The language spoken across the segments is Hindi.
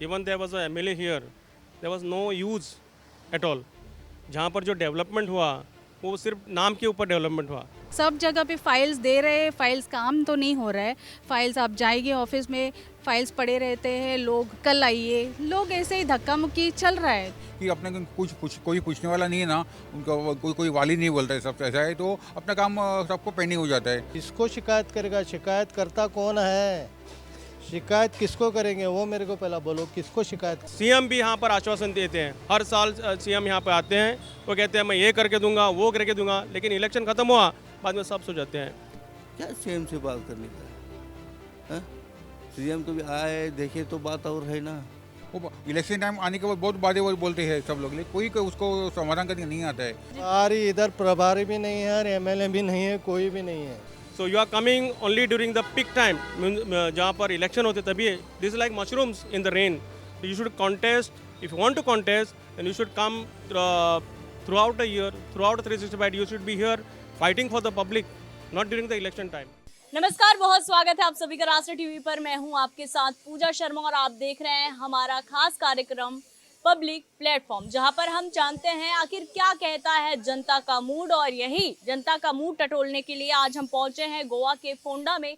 Even there was a MLA here, there was no use at all. जहाँ पर जो डेवलपमेंट हुआ वो सिर्फ नाम के ऊपर डेवलपमेंट हुआ। सब जगह पे फाइल्स दे रहे हैं, फाइल्स काम तो नहीं हो रहा है। फाइल्स आप जाइए ऑफिस में, फाइल्स पड़े रहते हैं, लोग कल आइए, लोग ऐसे ही धक्का मुक्की चल रहा है। कि अपने को कोई पूछने वाला नहीं है ना, उनका कोई वाली नहीं बोलता है, सब ऐसा है तो अपना काम सबको पेंडिंग हो जाता है। किसको शिकायत करेगा? शिकायत करता कौन है? शिकायत किसको करेंगे वो मेरे को पहला बोलो, किसको शिकायत? सीएम भी यहाँ पर आश्वासन देते हैं, हर साल सीएम यहाँ पर आते हैं, वो कहते हैं मैं ये करके दूंगा, वो करके दूंगा, लेकिन इलेक्शन खत्म हुआ बाद में सब सो जाते हैं। क्या सीएम से बात करने का है? सीएम तो भी आए देखे तो बात और है ना। वो इलेक्शन टाइम आने के बाद बहुत बातें वो बोलते हैं सब लोग, लेकिन कोई उसको समाधान करने नहीं आता है। सारी इधर प्रभारी भी नहीं है और एमएलए भी नहीं है, कोई भी नहीं है। So you are coming only during the peak time, जहाँ पर इलेक्शन होते तभी। This is like mushrooms in the rain. You should contest, if you want to contest then you should come throughout a year, throughout 365 you should be here fighting for the public, not during the election time. नमस्कार, बहुत स्वागत है आप सभी का राष्ट्र टीवी पर। मैं हूं आपके साथ पूजा शर्मा और आप देख रहे हैं हमारा खास कार्यक्रम पब्लिक प्लेटफॉर्म, जहां पर हम जानते हैं आखिर क्या कहता है जनता का मूड। और यही जनता का मूड टटोलने के लिए आज हम पहुंचे हैं गोवा के फोंडा में,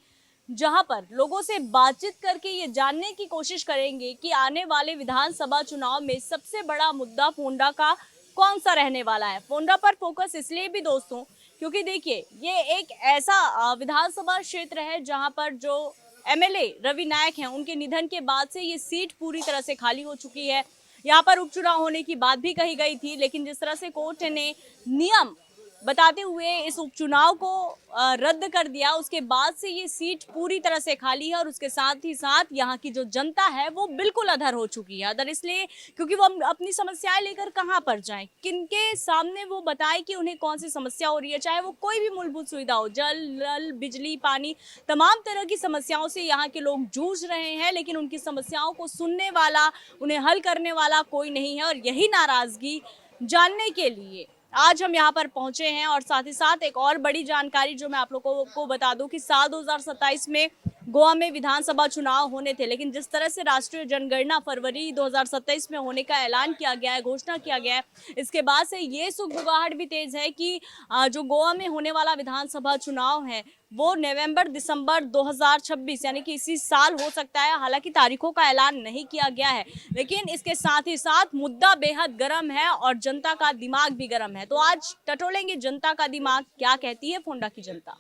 जहां पर लोगों से बातचीत करके ये जानने की कोशिश करेंगे कि आने वाले विधानसभा चुनाव में सबसे बड़ा मुद्दा फोंडा का कौन सा रहने वाला है। फोंडा पर फोकस इसलिए भी दोस्तों क्योंकि देखिए ये एक ऐसा विधानसभा क्षेत्र है जहां पर जो एमएलए रवि नायक हैं, उनके निधन के बाद से ये सीट पूरी तरह से खाली हो चुकी है। यहाँ पर उपचुनाव होने की बात भी कही गई थी, लेकिन जिस तरह से कोर्ट ने नियम बताते हुए इस उपचुनाव को रद्द कर दिया, उसके बाद से ये सीट पूरी तरह से खाली है। और उसके साथ ही साथ यहाँ की जो जनता है वो बिल्कुल अधर हो चुकी है। अधर इसलिए क्योंकि वो अपनी समस्याएं लेकर कहाँ पर जाएं, किनके सामने वो बताएं कि उन्हें कौन सी समस्या हो रही है। चाहे वो कोई भी मूलभूत सुविधा हो, जल नल बिजली पानी, तमाम तरह की समस्याओं से यहाँ के लोग जूझ रहे हैं, लेकिन उनकी समस्याओं को सुनने वाला, उन्हें हल करने वाला कोई नहीं है। और यही नाराजगी जानने के लिए आज हम यहाँ पर पहुंचे हैं। और साथ ही साथ एक और बड़ी जानकारी जो मैं आप लोगों को बता दूं कि साल 2027 में गोवा में विधानसभा चुनाव होने थे, लेकिन जिस तरह से राष्ट्रीय जनगणना फरवरी 2027 में होने का ऐलान किया गया है, घोषणा किया गया है, इसके बाद से ये सुगबुगाहट भी तेज है कि जो गोवा में होने वाला विधानसभा चुनाव है वो नवंबर दिसंबर 2026 यानी कि इसी साल हो सकता है। हालांकि तारीखों का ऐलान नहीं किया गया है, लेकिन इसके साथ ही साथ मुद्दा बेहद गर्म है और जनता का दिमाग भी गर्म है। तो आज टटोलेंगे जनता का दिमाग, क्या कहती है फोंडा की जनता।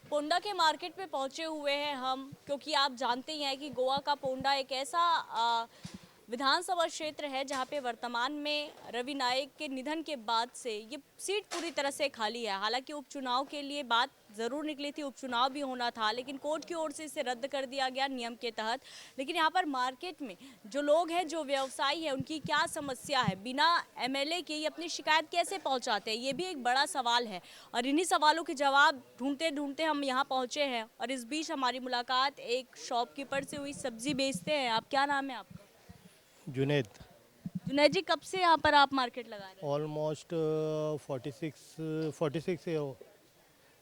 पोंडा के मार्केट में पहुंचे हुए हैं हम, क्योंकि आप जानते ही हैं कि गोवा का पोंडा एक ऐसा विधानसभा क्षेत्र है जहां पे वर्तमान में रवि नायक के निधन के बाद से ये सीट पूरी तरह से खाली है। हालांकि उपचुनाव के लिए बात ज़रूर निकली थी, उपचुनाव भी होना था, लेकिन कोर्ट की ओर से इसे रद्द कर दिया गया नियम के तहत। लेकिन यहाँ पर मार्केट में जो लोग हैं, जो व्यवसायी है, उनकी क्या समस्या है, बिना एमएलए के ये अपनी शिकायत कैसे पहुँचाते हैं, ये भी एक बड़ा सवाल है। और इन्हीं सवालों के जवाब ढूंढते ढूंढते हम यहाँ पहुँचे हैं। और इस बीच हमारी मुलाकात एक शॉपकीपर से हुई, सब्जी बेचते हैं। आप, क्या नाम है आपका? जुनेद। जुनैद जी, कब से यहाँ पर आप मार्केट लगा रहे हैं? ऑलमोस्ट 46 से हो।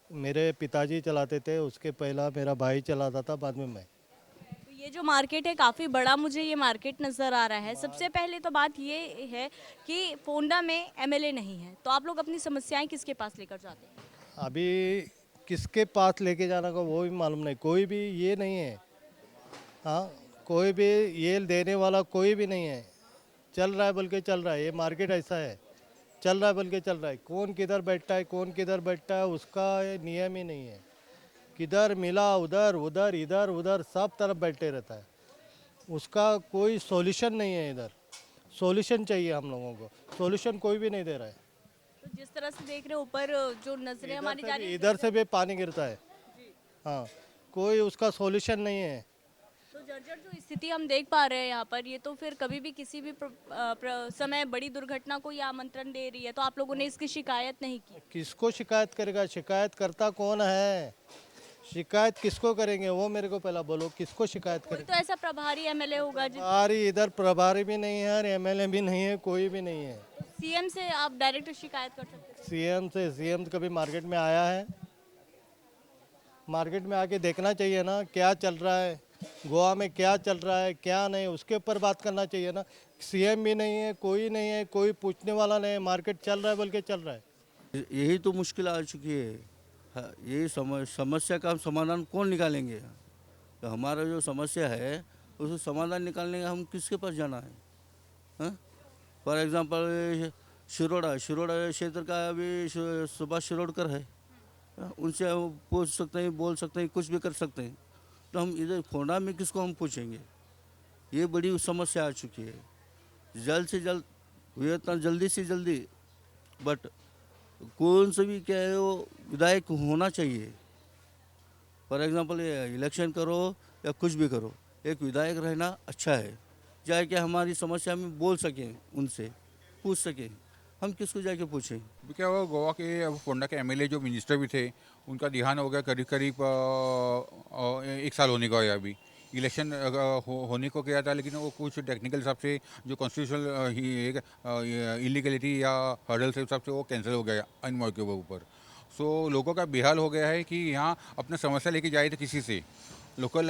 मेरे पिताजी चलाते थे, उसके पहला मेरा भाई चलाता था, बाद में मैं। तो ये जो मार्केट है काफ़ी बड़ा मुझे ये मार्केट नज़र आ रहा है। सबसे पहले तो बात ये है कि फोंडा में एमएलए नहीं है, तो आप लोग अपनी समस्याएं किसके पास लेकर जाते हैं? अभी किसके पास लेके जाना का वो भी मालूम नहीं, कोई भी ये नहीं है। हाँ, कोई भी ये देने वाला कोई भी नहीं है। चल रहा है बोल के चल रहा है, ये मार्केट ऐसा है, चल रहा है बोल के चल रहा है। कौन किधर बैठता है, कौन किधर बैठता है, उसका ये नियम ही नहीं है। किधर मिला उधर, उधर इधर उधर सब तरफ बैठे रहता है, उसका कोई सॉल्यूशन नहीं है। इधर सॉल्यूशन चाहिए हम लोगों को, सॉल्यूशन कोई भी नहीं दे रहा है। तो जिस तरह से देख रहे हैं ऊपर जो नजरें हमारी जा रही है, इधर से भी पानी गिरता है। हाँ, कोई उसका सॉल्यूशन नहीं है। तो जर्जर जो स्थिति हम देख पा रहे हैं यहाँ पर, ये तो फिर कभी भी किसी भी समय बड़ी दुर्घटना को ये आमंत्रण दे रही है। तो आप लोगों ने इसकी शिकायत नहीं की? किसको शिकायत करेगा? शिकायत करता कौन है? शिकायत किसको करेंगे वो मेरे को पहला बोलो, किसको शिकायत कोई करेंगे? तो ऐसा प्रभारी एमएलए होगा जी। प्रभारी इधर प्रभारी भी नहीं है और एमएलए भी नहीं है, कोई भी नहीं है। तो सीएम से आप डायरेक्ट शिकायत कर सकते सीएम तो कभी मार्केट में आया है? मार्केट में आके देखना चाहिए ना क्या चल रहा है, गोवा में क्या चल रहा है क्या नहीं, उसके ऊपर बात करना चाहिए ना। सीएम भी नहीं है, कोई पूछने वाला नहीं है, मार्केट चल रहा है बोल के चल रहा है। यही तो मुश्किल आ चुकी है। हाँ, यही समस्या का हम समाधान कौन निकालेंगे? तो हमारा जो समस्या है उसको समाधान निकालने का हम किसके पास जाना है? हाँ, फॉर एग्जांपल शिरोडा क्षेत्र का अभी सुभाष शिरोडकर है। हाँ, उनसे हम पूछ सकते हैं, बोल सकते हैं, कुछ भी कर सकते हैं। तो हम इधर फोंडा में किसको हम पूछेंगे? ये बड़ी समस्या आ चुकी है। जल्द से जल्द हुए इतना जल्दी से जल्दी, बट कौन से भी क्या है वो विधायक होना चाहिए। फॉर एग्जांपल इलेक्शन करो या कुछ भी करो, एक विधायक रहना अच्छा है, जाए कि हमारी समस्या में बोल सकें, उनसे पूछ सकें। हम किसको जाके पूछें? अभी क्या हुआ, गोवा के अब फोंडा के एमएलए जो मिनिस्टर भी थे, उनका देहांत हो गया करीब करीब 1 साल होने का है अभी। इलेक्शन होने को गया था, लेकिन वो कुछ टेक्निकल हिसाब से जो कॉन्स्टिट्यूशनल इलीगलिटी या हर्डल से हिसाब से वो कैंसिल हो गया इन मौके के ऊपर। सो लोगों का बेहाल हो गया है कि यहाँ अपना समस्या लेके जाए तो किसी से, लोकल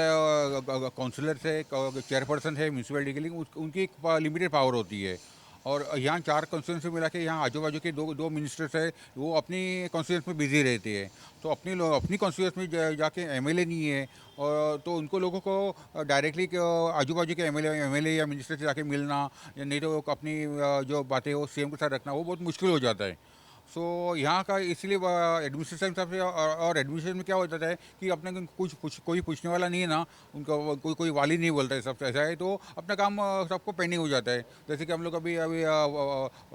काउंसिलर से, चेयरपर्सन है म्यूनसिपलिटी के लिए, उनकी एक लिमिटेड पावर होती है। और यहाँ 4 कॉन्स्टिट्यूंसी मिला के यहाँ आजू बाजू के दो मिनिस्टर्स है, वो अपनी कॉन्स्टिट्यूंस में बिजी रहते हैं। तो अपनी कॉन्स्टिट्यूंस में जाके एमएलए नहीं है, और तो उनको लोगों को डायरेक्टली आजू बाजू के एमएलए या मिनिस्टर से जाके मिलना, या नहीं तो अपनी जो बातें वो सीएम के साथ रखना, वो बहुत मुश्किल हो जाता है। सो यहाँ का इसलिए एडमिनिस्ट्रेशन हिसाब से और एडमिनिस्ट्रेशन में क्या हो जाता है कि अपने कोई पूछने वाला नहीं है ना, उनका कोई वाली नहीं बोलता है, सब ऐसा है, तो अपना काम सबको पेंडिंग हो जाता है। जैसे कि हम लोग अभी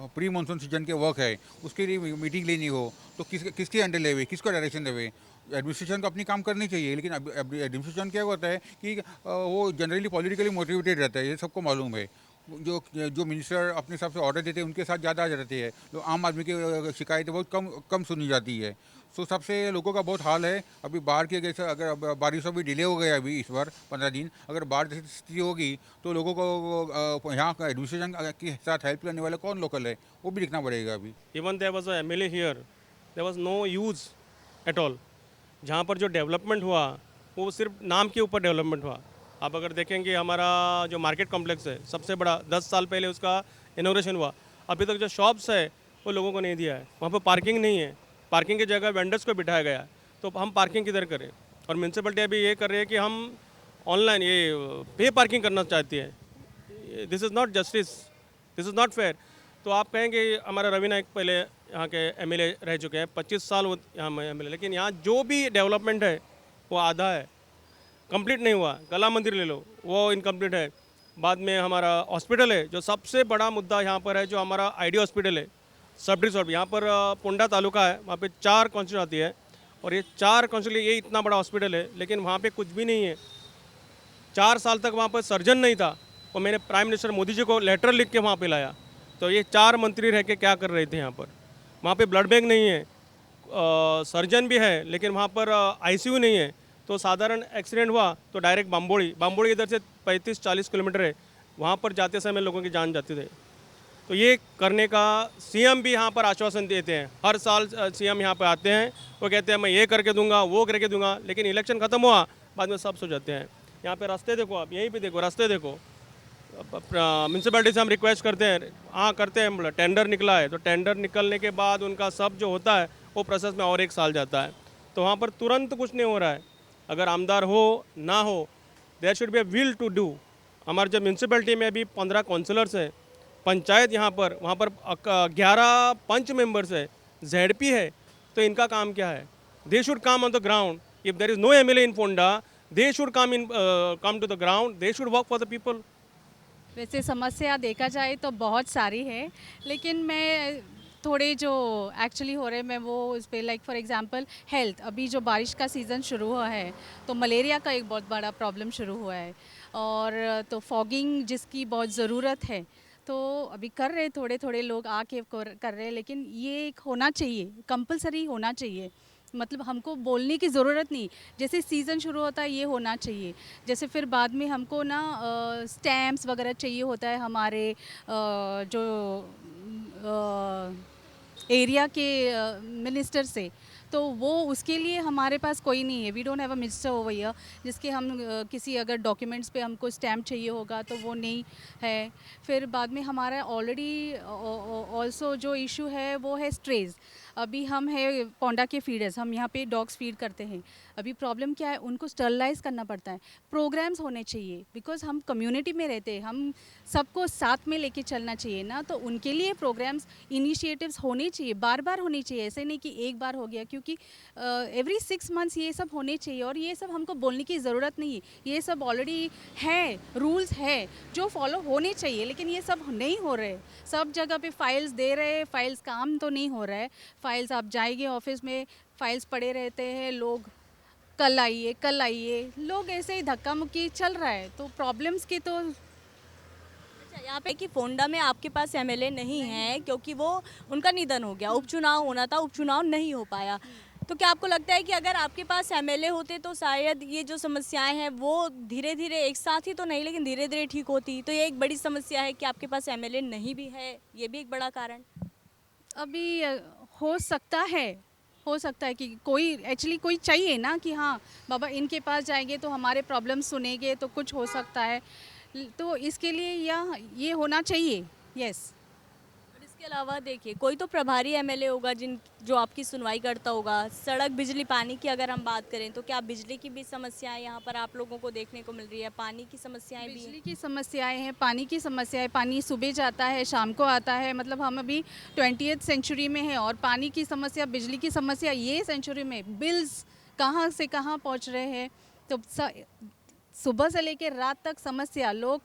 प्री मानसून सीजन के वर्क है, उसके लिए मीटिंग लेनी हो तो किसके अंडर लेवे, किसको डायरेक्शन देवे? एडमिनिस्ट्रेशन को अपनी काम करनी चाहिए, लेकिन एडमिनिस्ट्रेशन क्या होता है कि वो जनरली पॉलिटिकली मोटिवेटेड रहता है, ये सबको मालूम है। जो मिनिस्टर अपने हिसाब से ऑर्डर देते हैं उनके साथ ज़्यादा आ जाती है, तो आम आदमी की शिकायतें बहुत कम सुनी जाती है। सो सबसे लोगों का बहुत हाल है। अभी बाढ़ के जैसे अगर बारिश अभी डिले हो गया अभी इस बार 15 दिन, अगर बाढ़ जैसी स्थिति होगी तो लोगों को यहाँ का एडमिनिस्ट्रेशन के साथ हेल्प करने वाले कौन लोकल है, वो भी देखना पड़ेगा अभी। Even there was a MLA here, there was no use at all. जहाँ पर जो डेवलपमेंट हुआ वो सिर्फ नाम के ऊपर डेवलपमेंट हुआ। आप अगर देखेंगे हमारा जो मार्केट कॉम्प्लेक्स है सबसे बड़ा, 10 साल पहले उसका इनोग्रेशन हुआ, अभी तक जो शॉप्स है वो लोगों को नहीं दिया है। वहाँ पर पार्किंग नहीं है, पार्किंग की जगह वेंडर्स को बिठाया गया है। तो हम पार्किंग किधर करें? और म्यूनसिपलिटी अभी ये कर रही है कि हम ऑनलाइन ये पे पार्किंग करना चाहती है। This is not justice, this is not fair. तो आप कहेंगे हमारा रवि नायक पहले यहाँ के एमएलए रह चुके हैं, 25 साल वो यहाँ एमएलए, लेकिन यहाँ जो भी डेवलपमेंट है वो आधा है, कंप्लीट नहीं हुआ। कला मंदिर ले लो, वो इनकम्प्लीट है। बाद में हमारा हॉस्पिटल है, जो सबसे बड़ा मुद्दा यहाँ पर है, जो हमारा आईडी हॉस्पिटल है सब डिस्ट्रिक्ट। यहाँ पर पोंडा तालुका है, वहाँ पे 4 काउंसिल आती है, और ये 4 काउंसिल, ये इतना बड़ा हॉस्पिटल है, लेकिन वहाँ पे कुछ भी नहीं है। 4 साल तक वहाँ पर सर्जन नहीं था, और मैंने प्राइम मिनिस्टर मोदी जी को लेटर लिख के वहाँ पे लाया। तो ये 4 मंत्री रह के क्या कर रहे थे यहाँ पर? वहाँ पे ब्लड बैंक नहीं है, सर्जन भी है, लेकिन वहाँ पर आईसीयू नहीं है। तो साधारण एक्सीडेंट हुआ तो डायरेक्ट बाम्बोड़ी इधर से 35-40 किलोमीटर है, वहाँ पर जाते समय लोगों की जान जाती थे। तो ये करने का सीएम भी यहाँ पर आश्वासन देते हैं। हर साल सीएम यहाँ पर आते हैं, वो कहते हैं मैं ये करके दूंगा, वो करके दूंगा, लेकिन इलेक्शन ख़त्म हुआ बाद में सब सो जाते हैं। यहाँ पे रास्ते देखो, आप यहीं पे देखो, रास्ते देखो। म्यूनसिपैलिटी से हम रिक्वेस्ट करते हैं, हाँ करते हैं, टेंडर निकला है, तो टेंडर निकलने के बाद उनका सब जो होता है वो प्रोसेस में और 1 साल जाता है। तो वहाँ पर तुरंत कुछ नहीं हो रहा है। अगर आमदार हो ना हो, there should be a will to do. हमारे जो म्यूनसिपैलिटी में अभी 15 काउंसलर्स हैं, पंचायत यहाँ पर, वहाँ पर 11 पंच मेंबर्स है, जेडपी है, तो इनका काम क्या है? They should come on the ground. If there is no MLA in Ponda, they should come to the ground, they should work for the people. वैसे समस्या देखा जाए तो बहुत सारी है, लेकिन मैं थोड़े जो एक्चुअली हो रहे हैं मैं वो इस पर, लाइक फॉर एग्जांपल हेल्थ। अभी जो बारिश का सीज़न शुरू हुआ है तो मलेरिया का एक बहुत बड़ा प्रॉब्लम शुरू हुआ है, और तो फॉगिंग जिसकी बहुत ज़रूरत है, तो अभी कर रहे थोड़े थोड़े लोग आके कर रहे हैं, लेकिन ये एक होना चाहिए, कंपलसरी होना चाहिए। मतलब हमको बोलने की ज़रूरत नहीं, जैसे सीज़न शुरू होता है ये होना चाहिए। जैसे फिर बाद में हमको ना स्टैम्प्स वगैरह चाहिए होता है हमारे जो एरिया के मिनिस्टर से, तो वो उसके लिए हमारे पास कोई नहीं है, we don't have a minister over here जिसके हम किसी अगर डॉक्यूमेंट्स पे हमको स्टैम्प चाहिए होगा तो वो नहीं है। फिर बाद में हमारा ऑलरेडी ऑल्सो जो इशू है वो है स्ट्रेज। अभी हम है पोंडा के फीडर्स, हम यहाँ पे डॉग्स फीड करते हैं। अभी प्रॉब्लम क्या है, उनको स्टरलाइज करना पड़ता है। प्रोग्राम्स होने चाहिए बिकॉज हम कम्युनिटी में रहते हैं, हम सबको साथ में लेके चलना चाहिए ना, तो उनके लिए प्रोग्राम्स इनिशिएटिव्स होने चाहिए, बार बार होने चाहिए, ऐसे नहीं कि एक बार हो गया, क्योंकि एवरी 6 मंथ्स ये सब होने चाहिए। और ये सब हमको बोलने की ज़रूरत नहीं है, ये सब ऑलरेडी है, रूल्स है जो फॉलो होने चाहिए, लेकिन ये सब नहीं हो रहे। सब जगह पे फाइल्स दे रहे, फाइल्स काम तो नहीं हो रहा है। फाइल्स आप जाएंगे ऑफिस में, फाइल्स पड़े रहते हैं, लोग कल आइए, लोग ऐसे ही धक्का मुक्की चल रहा है। तो प्रॉब्लम्स की तो अच्छा, यहाँ पे कि फोंडा में आपके पास एमएलए नहीं है क्योंकि वो उनका निधन हो गया, उपचुनाव होना था, उपचुनाव नहीं हो पाया। तो क्या आपको लगता है कि अगर आपके पास एमएलए होते तो शायद ये जो समस्याएं हैं वो धीरे धीरे, एक साथ ही तो नहीं लेकिन धीरे धीरे ठीक होती? तो ये एक बड़ी समस्या है कि आपके पास एमएलए नहीं भी है, ये भी एक बड़ा कारण। अभी हो सकता है कि कोई एक्चुअली कोई चाहिए ना कि हाँ बाबा इनके पास जाएंगे तो हमारे प्रॉब्लम सुनेंगे तो कुछ हो सकता है। तो इसके लिए ये होना चाहिए। यस। और इसके अलावा देखिए, कोई तो प्रभारी एमएलए होगा जो आपकी सुनवाई करता होगा। सड़क, बिजली, पानी की अगर हम बात करें तो क्या बिजली की भी समस्याएं यहाँ पर आप लोगों को देखने को मिल रही है? पानी की समस्याएं भी बिजली हैं? की समस्याएं हैं, पानी की समस्या है। पानी सुबह जाता है, शाम को आता है, मतलब हम अभी 20th सेंचुरी में हैं और पानी की समस्या, बिजली की समस्या ये सेंचुरी में। बिल्स कहाँ से कहाँ पहुँच रहे हैं। तो सुबह से लेकर रात तक समस्या। लोग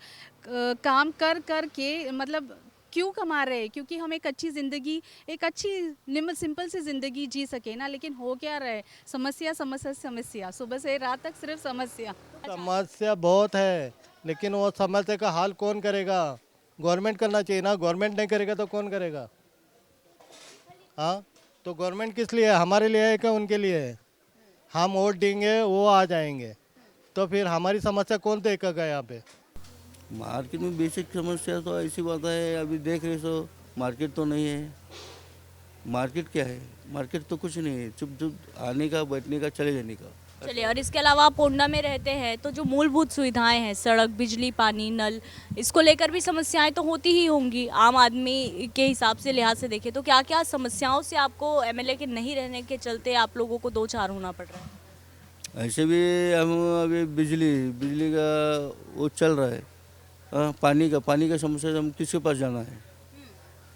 काम कर कर के मतलब क्यों कमा रहे हैं? क्योंकि हम एक अच्छी ज़िंदगी, एक अच्छी सिंपल सी ज़िंदगी जी सके ना, लेकिन हो क्या रहा है, समस्या समस्या समस्या, सुबह से रात तक सिर्फ समस्या। समस्या बहुत है, लेकिन वो समस्या का हल कौन करेगा? गवर्नमेंट करना चाहिए ना, गवर्नमेंट नहीं करेगा तो कौन करेगा? हाँ, तो गवर्नमेंट किस लिए है? हमारे लिए है क्या उनके लिए है? हम वोट देंगे, वो आ जाएंगे, तो फिर हमारी समस्या कौन देखेगा यहाँ पे? मार्केट में बेसिक समस्या तो ऐसी बात है, अभी देख रहे हो मार्केट तो नहीं है। मार्केट क्या है? मार्केट तो कुछ नहीं है, चुप चुप आने का, बैठने का, चले जाने का। चलिए, और इसके अलावा आप पोंडा में रहते हैं तो जो मूलभूत सुविधाएं हैं, सड़क, बिजली, पानी, नल, इसको लेकर भी समस्याएं तो होती ही होंगी। आम आदमी के हिसाब से, लिहाज से देखें तो क्या क्या समस्याओं से आपको एमएलए के नहीं रहने के चलते आप लोगों को दो चार होना पड़ रहा है? ऐसे भी हम अभी बिजली का वो चल रहा है। पानी का समस्या से हम किसके पास जाना है?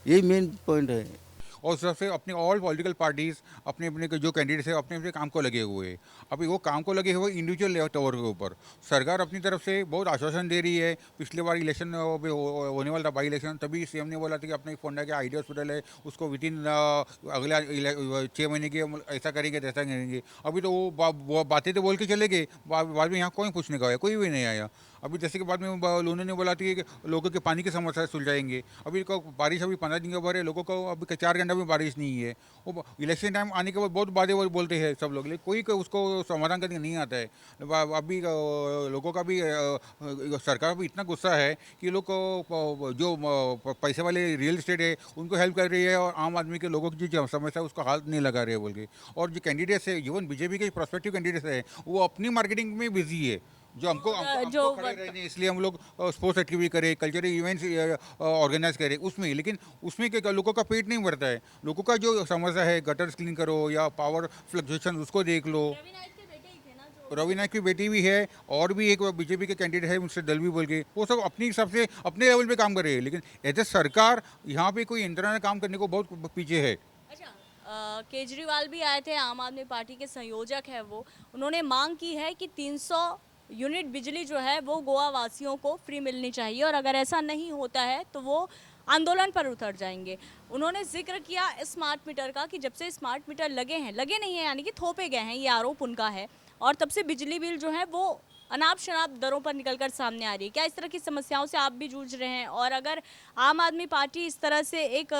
यही मेन पॉइंट है। और उस तरफ से अपने ऑल पॉलिटिकल पार्टीज़ अपने अपने जो कैंडिडेट्स हैं अपने अपने काम को लगे हुए हैं। अभी वो काम को लगे हुए इंडिविजुअल लेवल के ऊपर सरकार अपनी तरफ से बहुत आश्वासन दे रही है। पिछले बार इलेक्शन होने वाला था, बाई इलेक्शन, तभी सीएम ने बोला था कि अपने फोंडा के आइडिया हॉस्पिटल है उसको विदिन अगले 6 महीने के ऐसा करेंगे तैसा करेंगे। अभी तो वो बातें तो बोल के चले गए, बाद में यहाँ कोई पूछने का आया, कोई भी नहीं आया। अभी जैसे कि बाद में उन्होंने बोला था कि लोगों के पानी की समस्या सुलझाएंगे। अभी बारिश अभी 15 दिन के बाद है, लोगों को अभी 4 घंटा में बारिश नहीं है। वो इलेक्शन टाइम आने के बाद बहुत बातें बोलते हैं सब लोग, लेकिन कोई उसको समाधान करने नहीं आता है। अभी लोगों का भी सरकार भी इतना गुस्सा है कि लोग को जो पैसे वाले रियल इस्टेट है उनको हेल्प कर रही है और आम आदमी के लोगों की जो समस्या है उसको हाथ नहीं लगा रहे बोल के। और जो कैंडिडेट्स है, इवन बीजेपी के प्रोस्पेक्टिव कैंडिडेट्स है, वो अपनी मार्केटिंग में बिजी है। जो हमको खड़े रहने, इसलिए हम लोग स्पोर्ट्स एक्टिविटी करें, कल्चरल इवेंट्स ऑर्गेनाइज करें उसमें, लेकिन उसमें क्या लोगों का पेट नहीं भरता है। लोगों का जो समस्या है, गटर्स क्लीन करो या पावर फ्लक्चुएशन उसको देख लो। रवि नायक की बेटी भी है और भी एक बीजेपी के कैंडिडेट है मिस्टर दलवी बोल के, वो सब अपनी हिसाब से अपने लेवल पे काम कर रहे हैं, लेकिन एज ए सरकार यहाँ पे कोई इंटरनल काम करने को बहुत पीछे है। अच्छा, केजरीवाल भी आए थे, आम आदमी पार्टी के संयोजक है वो, उन्होंने मांग की है कि 300 यूनिट बिजली जो है वो गोवा वासियों को फ्री मिलनी चाहिए और अगर ऐसा नहीं होता है तो वो आंदोलन पर उतर जाएंगे। उन्होंने जिक्र किया स्मार्ट मीटर का कि जब से स्मार्ट मीटर लगे नहीं हैं यानी कि थोपे गए हैं, ये आरोप उनका है, और तब से बिजली बिल जो है वो अनाप शनाप दरों पर निकलकर सामने आ रही है। क्या इस तरह की समस्याओं से आप भी जूझ रहे हैं? और अगर आम आदमी पार्टी इस तरह से एक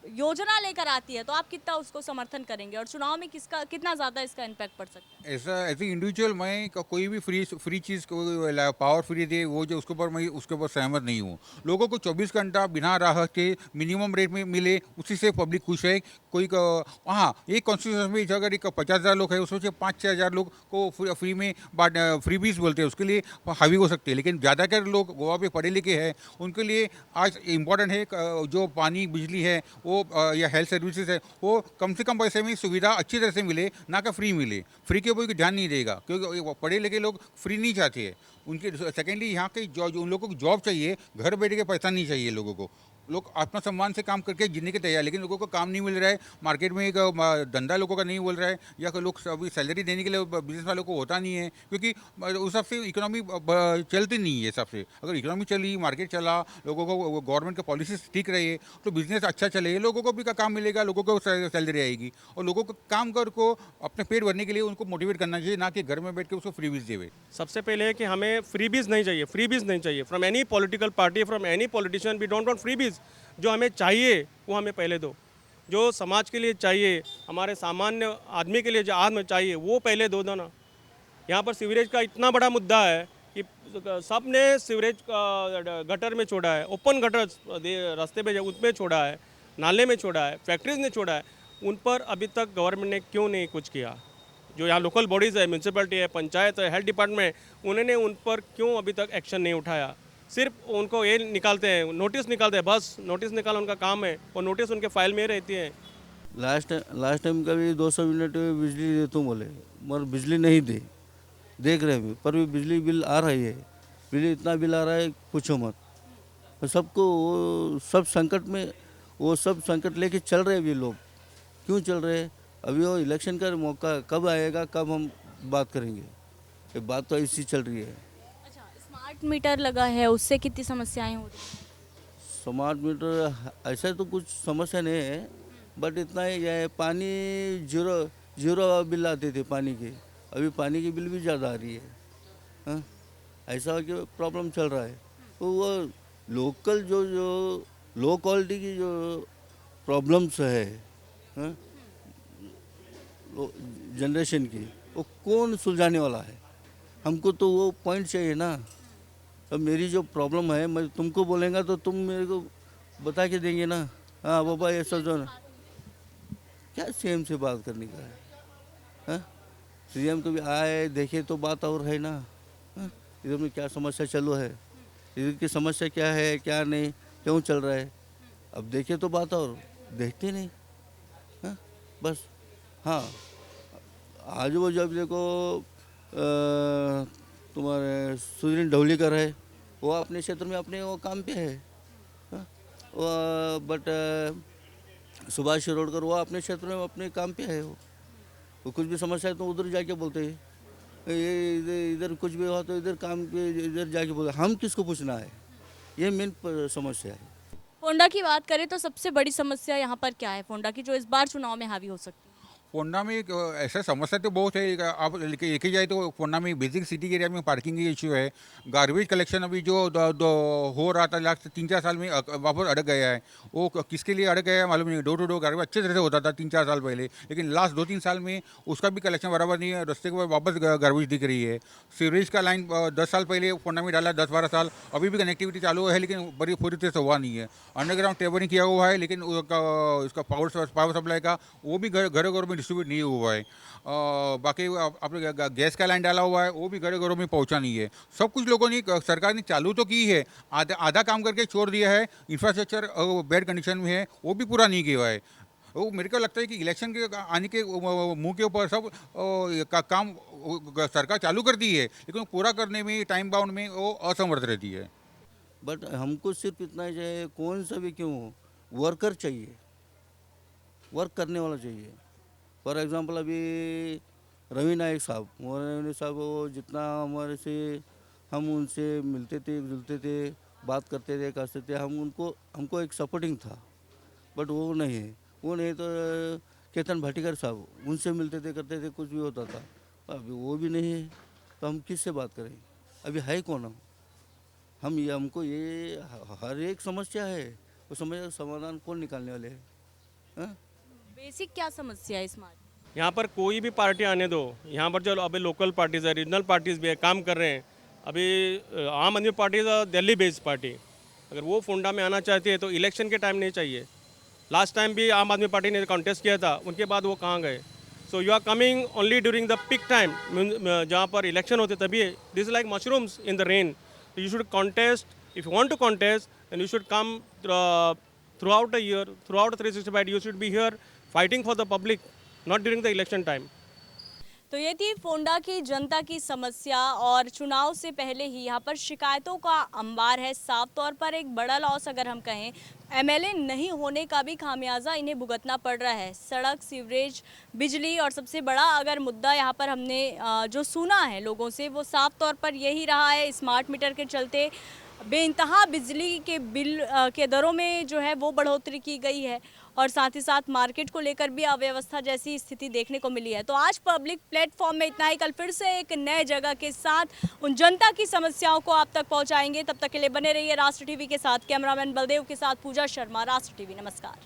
योजना लेकर आती है तो आप कितना उसको समर्थन करेंगे और चुनाव में किसका कितना ज़्यादा इसका इम्पैक्ट पड़ सकता है? ऐसा एज ए इंडिविजुअल मैं कोई भी फ्री चीज़ को पावर फ्री दे वो जो उसके ऊपर सहमत नहीं हूँ। लोगों को 24 घंटा बिना राहत के मिनिमम रेट में मिले, उसी से पब्लिक खुश है। हाँ, एक कॉन्स्टिट्यूशन में अगर एक 50,000 लोग है उसमें से 5-6 हज़ार लोग को फ्री में फ्रीबीज बोलते हैं, उसके लिए हावी हो सकते हैं। लेकिन ज़्यादातर लोग गोवा पे पढ़े लिखे हैं, उनके लिए आज इम्पोर्टेंट है जो पानी बिजली है वो या हेल्थ सर्विसेज है वो कम से कम पैसे में सुविधा अच्छी तरह से मिले, ना कि फ्री मिले। फ्री के कोई ध्यान नहीं देगा क्योंकि वो पढ़े लिखे लोग फ्री नहीं चाहते हैं। उनके सेकेंडली यहाँ के उन लोगों को जॉब चाहिए, घर बैठ के पैसा नहीं चाहिए लोगों को। लोग आत्मसम्मान से काम करके जीने के तैयार, लेकिन लोगों को काम नहीं मिल रहा है। मार्केट में एक धंधा लोगों का नहीं बोल रहा है, या कोई लोग अभी सैलरी देने के लिए बिजनेस वालों को होता नहीं है, क्योंकि उस हिसाब से इकोनॉमी चलती नहीं है। हिसाब से अगर इकोनॉमी चली, मार्केट चला, लोगों को गवर्नमेंट का पॉलिसीज ठीक रहे तो बिजनेस अच्छा चले, लोगों को भी का काम मिलेगा, लोगों को सैलरी आएगी। और लोगों को काम कर को अपने पेट भरने के लिए उनको मोटिवेट करना चाहिए, ना कि घर में बैठ के उसको फ्रीबीज देवे। सबसे पहले है कि हमें फ्रीबीज नहीं चाहिए, फ्रीबीज नहीं चाहिए from any political party, from any politician. We don't want freebies. जो हमें चाहिए वो हमें पहले दो। जो समाज के लिए चाहिए, हमारे सामान्य आदमी के लिए जो आज में चाहिए वो पहले दो ना। यहाँ पर सीवरेज का इतना बड़ा मुद्दा है कि सब ने सीवरेज गटर में छोड़ा है, ओपन गटर रास्ते पे उसमें छोड़ा है, नाले में छोड़ा है, फैक्ट्रीज ने छोड़ा है। उन पर अभी तक गवर्नमेंट ने क्यों नहीं कुछ किया? जो यहाँ लोकल बॉडीज़ है, म्यूनसिपैलिटी है, पंचायत है, हेल्थ डिपार्टमेंट, उन्होंने उन पर क्यों अभी तक एक्शन नहीं उठाया? सिर्फ उनको ये निकालते हैं, नोटिस निकालते हैं, बस नोटिस निकालना उनका काम है और नोटिस उनके फाइल में रहती है। लास्ट टाइम का भी 200 यूनिट बिजली दे तुम बोले, मगर बिजली नहीं दे, देख रहे हैं पर भी बिजली बिल आ रही है। बिजली इतना बिल आ रहा है पूछो मत। तो सबको वो सब संकट लेके चल रहे हैं भी लोग। क्यों चल रहे हैं? अभी वो इलेक्शन का मौका कब आएगा, कब हम बात करेंगे? ये बात तो ऐसी चल रही है। अच्छा, स्मार्ट मीटर लगा है, उससे कितनी समस्याएं हो रही हैं? स्मार्ट मीटर ऐसा तो कुछ समस्या नहीं है, बट इतना ही है पानी जीरो बिल आते थे पानी के, अभी पानी की बिल भी ज़्यादा आ रही है। हाँ, ऐसा कि प्रॉब्लम चल रहा है। तो वो लोकल जो लो क्वालिटी की जो प्रॉब्लम्स है, हाँ, जनरेशन की, वो कौन सुलझाने वाला है? हमको तो वो पॉइंट चाहिए ना। अब मेरी जो प्रॉब्लम है मैं तुमको बोलेंगा तो तुम मेरे को बता के देंगे ना। हाँ बाबा ये सोचो ना, क्या सीएम से बात करने का है? हाँ, सीएम कभी आए देखे तो बात और है ना। हाँ, इधर में क्या समस्या चालू है, इधर की समस्या क्या है, क्या नहीं, क्यों चल रहा है, अब देखे तो बात और, देखते नहीं। हाँ, बस। हाँ, आज वो जब देखो तुम्हारे सुधीर ढवलीकर है, वो अपने क्षेत्र में अपने वो काम पे है। हाँ, बट सुभाष शिरोडकर वो अपने क्षेत्र में अपने काम पे है। वो कुछ भी समस्या है तो उधर जाके बोलते हैं, ये इधर कुछ भी हुआ तो इधर काम पे इधर जाके बोलते। हम किसको पूछना है? ये मेन समस्या है। फोंडा की बात करें तो सबसे बड़ी समस्या यहाँ पर क्या है फोंडा की, जो इस बार चुनाव में हावी हो सकती है? फोंडा में ऐसा समस्या तो बहुत है। आप लेके जाए तो फोंडा में बेसिक सिटी एरिया में पार्किंग की इश्यू है। गार्बेज कलेक्शन अभी जो हो रहा था लास्ट 3-4 साल में वापस अड़क गया है। वो किसके लिए अड़क गया है मालूम नहीं। डोर टू डोर गार्बेज अच्छे तरह से होता था 3-4 साल पहले, लेकिन लास्ट 2-3 साल में उसका भी कलेक्शन बराबर नहीं है। रास्ते के ऊपर वापस गार्बेज दिख रही है। सीवरेज का लाइन 10 साल पहले फोंडा में डाला, 10-12 साल, अभी भी कनेक्टिविटी चालू है, लेकिन बड़ी पूरी तरह से हुआ नहीं है। अंडरग्राउंड टेबरिंग किया हुआ है, लेकिन उसका पावर सप्लाई का वो भी घरों में डिस्ट्रीब्यूट नहीं हुआ है। बाकी आपने गैस का लाइन डाला हुआ है, वो भी घरों में पहुंचा नहीं है। सब कुछ लोगों ने, सरकार ने चालू तो की है, आधा काम करके छोड़ दिया है। इंफ्रास्ट्रक्चर बैड कंडीशन में है, वो भी पूरा नहीं किया है। वो मेरे को लगता है कि इलेक्शन के आने के मुंह के ऊपर सब का काम सरकार चालू कर दी है, लेकिन पूरा करने में टाइम बाउंड में वो असमर्थ रहती है। बट हमको सिर्फ इतना ही चाहिए, कौन सा भी क्यों, वर्कर चाहिए, वर्क करने वाला चाहिए। फॉर एग्जांपल अभी रवि नायक साहब, वो जितना हमारे से हम उनसे मिलते थे, जुलते थे, बात करते थे, करते थे, हमको एक सपोर्टिंग था। बट वो नहीं है। वो नहीं तो केतन भाटीकर साहब, उनसे मिलते थे, करते थे, कुछ भी होता था। अभी वो भी नहीं है तो हम किससे बात करें? अभी है कौन हमको ये हर एक समस्या है, वो समस्या का समाधान कौन निकालने वाले हैं? हाँ? बेसिक क्या समस्या है स्मार्ट? यहाँ पर कोई भी पार्टी आने दो, यहाँ पर जो अभी लोकल पार्टीज है, रीजनल पार्टीज भी है, काम कर रहे हैं। अभी आम आदमी party is Delhi based party, अगर वो फोंडा में आना चाहती है तो इलेक्शन के टाइम नहीं चाहिए। लास्ट टाइम भी आम आदमी पार्टी ने कॉन्टेस्ट किया था, उनके बाद वो कहाँ गए? So you are coming only during the peak time, जहाँ पर इलेक्शन होते तभी। This is like mushrooms in the rain. You should contest, if you want to contest then you should come throughout a year, throughout 365 you should be here fighting for the public, not during the election time. तो ये थी फोंडा की जनता की समस्या, और चुनाव से पहले ही यहाँ पर शिकायतों का अंबार है। साफ तौर पर एक बड़ा लॉस अगर हम कहें, एमएलए नहीं होने का भी खामियाजा इन्हें भुगतना पड़ रहा है। सड़क, सीवरेज, बिजली, और सबसे बड़ा अगर मुद्दा यहाँ पर हमने जो सुना है लोगों से, वो साफ तौर पर यही रहा है। स्मार्ट मीटर के चलते बेइंतहा बिजली के बिल के दरों में जो है वो बढ़ोतरी की गई है, और साथ ही साथ मार्केट को लेकर भी अव्यवस्था जैसी स्थिति देखने को मिली है। तो आज पब्लिक प्लेटफॉर्म में इतना ही। कल फिर से एक नए जगह के साथ उन जनता की समस्याओं को आप तक पहुंचाएंगे। तब तक के लिए बने रहिए राष्ट्र टीवी के साथ। कैमरामैन बलदेव के साथ पूजा शर्मा, राष्ट्र टीवी। नमस्कार।